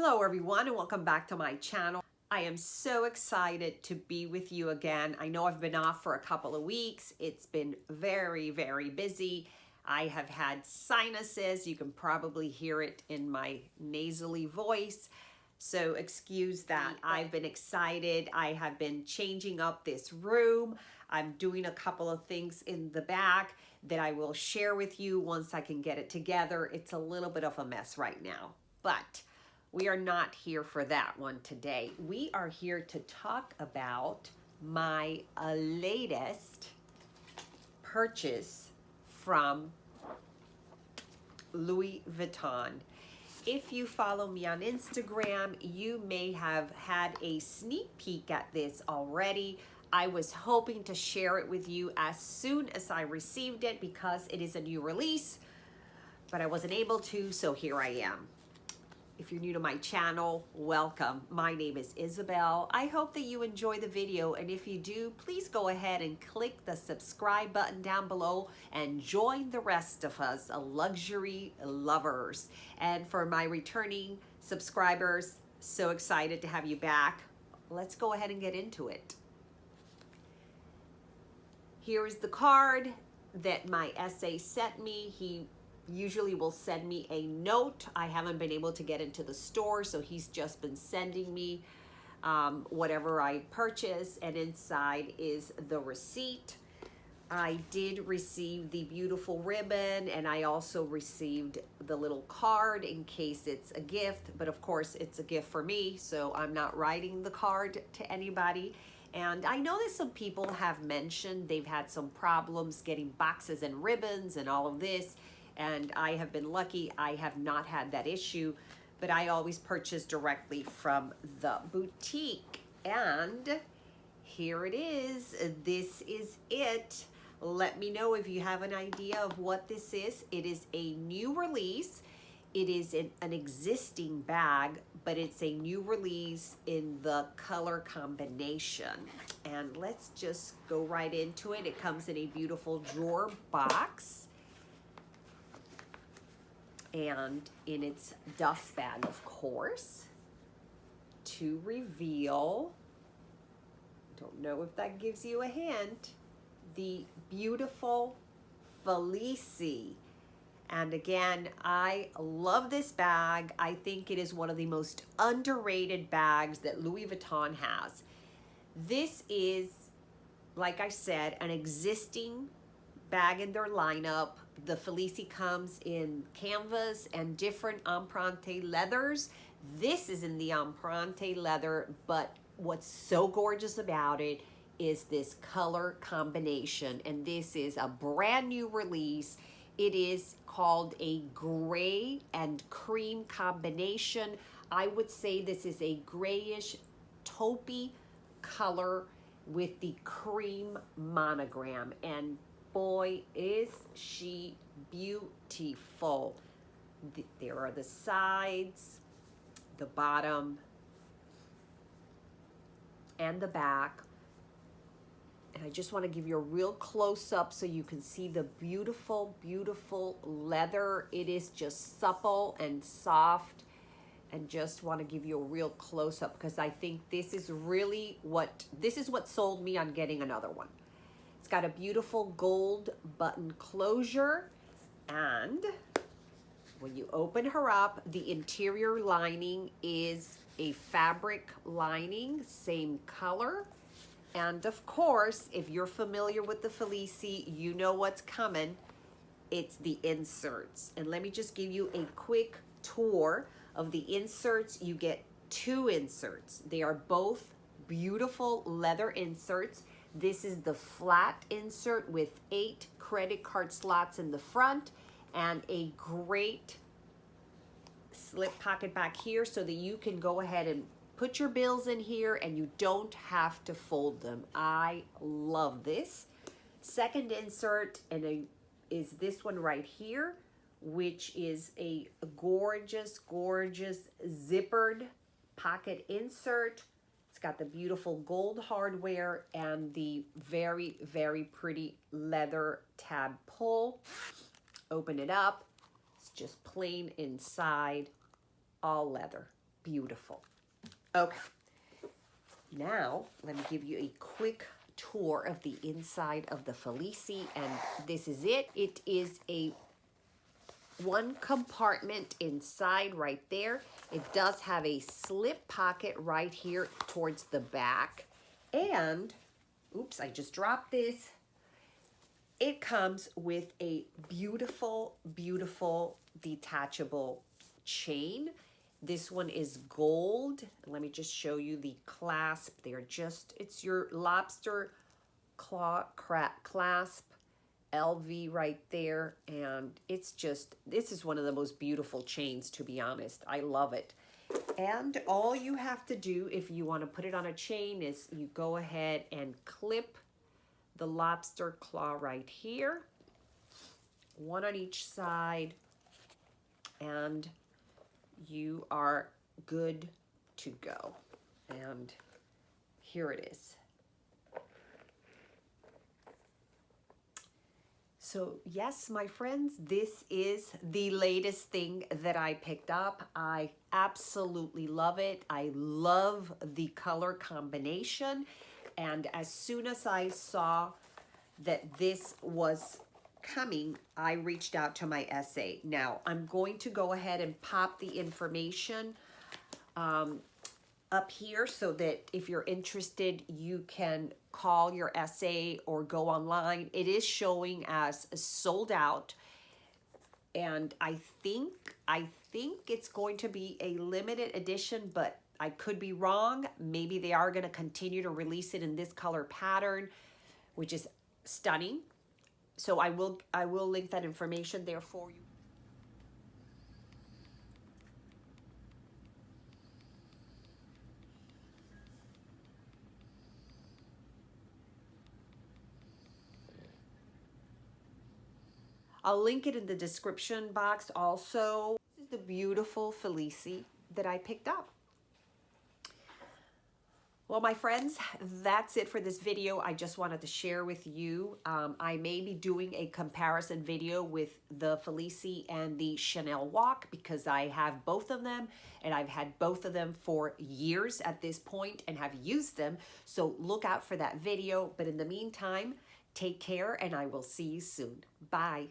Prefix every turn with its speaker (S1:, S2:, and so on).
S1: Hello everyone and welcome back to my channel. I am so excited to be with you again. I know I've been off for a couple of weeks. It's been very busy. I have had sinuses. You can probably hear it in my nasally voice. So excuse that. I've been excited. I have been changing up this room. I'm doing a couple of things in the back that I will share with you once I can get it together. It's a little bit of a mess right now, but we are not here for that one today. We are here to talk about my latest purchase from Louis Vuitton. If you follow me on Instagram, you may have had a sneak peek at this already. I was hoping to share it with you as soon as I received it because it is a new release, but I wasn't able to, so here I am. If you're new to my channel, welcome. My name is Isabel. I hope that you enjoy the video, and if you do, please go ahead and click the subscribe button down below and join the rest of us, luxury lovers. And for my returning subscribers, so excited to have you back. Let's go ahead and get into it. Here is the card that my SA sent me. He usually will send me a note. I haven't been able to get into the store, so he's just been sending me whatever I purchase, and inside is the receipt. I did receive the beautiful ribbon, and I also received the little card in case it's a gift, but of course it's a gift for me, so I'm not writing the card to anybody. And I know that some people have mentioned they've had some problems getting boxes and ribbons and all of this, and I have been lucky. I have not had that issue, but I always purchase directly from the boutique. And here it is. This is it. Let me know if you have an idea of what this is. It is a new release. It is an existing bag, but it's a new release in the color combination. And let's just go right into it. It comes in a beautiful drawer box and in its dust bag, of course, to reveal, don't know if that gives you a hint, the beautiful Felicie. And again, I love this bag. I think it is one of the most underrated bags that Louis Vuitton has. This is, like I said, an existing bag in their lineup. The Felicie comes in canvas and different empreinte leathers. This is in the empreinte leather, but what's so gorgeous about it is this color combination. And this is a brand new release. It is called a gray and cream combination. I would say this is a grayish taupey color with the cream monogram. And boy, is she beautiful. There are the sides, the bottom, and the back. And I just want to give you a real close-up so you can see the beautiful, beautiful leather. It is just supple and soft. And just want to give you a real close-up because I think this is really what sold me on getting another one. It's got a beautiful gold button closure, and when you open her up, the interior lining is a fabric lining, same color. And of course, if you're familiar with the Felicie, you know what's coming. It's the inserts. And let me just give you a quick tour of the inserts. You get two inserts. They are both beautiful leather inserts. This is the flat insert with 8 credit card slots in the front and a great slip pocket back here so that you can go ahead and put your bills in here and you don't have to fold them. I love this. Second insert is this one right here, which is a gorgeous, gorgeous zippered pocket insert. It's got the beautiful gold hardware and the very, very pretty leather tab pull. Open it up. It's just plain inside, all leather. beautiful. Okay, now let me give you a quick tour of the inside of the Felicie, and this is it. It is a one compartment inside right there. It does have a slip pocket right here towards the back, and oops, I just dropped this. It comes with a beautiful, beautiful detachable chain. This one is gold. Let me just show you the clasp. They're just, it's your lobster claw clasp, LV right there. And it's just, this is one of the most beautiful chains, to be honest. I love it. And all you have to do if you want to put it on a chain is you go ahead and clip the lobster claw right here, one on each side, and you are good to go. And here it is. So yes, my friends, this is the latest thing that I picked up. I absolutely love it. I love the color combination. And as soon as I saw that this was coming, I reached out to my SA. Now, I'm going to go ahead and pop the information up here so that if you're interested, you can call your SA or go online. It is showing as sold out. And I think it's going to be a limited edition, but I could be wrong. Maybe they are going to continue to release it in this color pattern, which is stunning. So I will link that information there for you. I'll link it in the description box also. This is the beautiful Felicie that I picked up. Well, my friends, that's it for this video. I just wanted to share with you. I may be doing a comparison video with the Felicie and the Chanel Walk because I have both of them and I've had both of them for years at this point and have used them. So look out for that video. But in the meantime, take care and I will see you soon. Bye.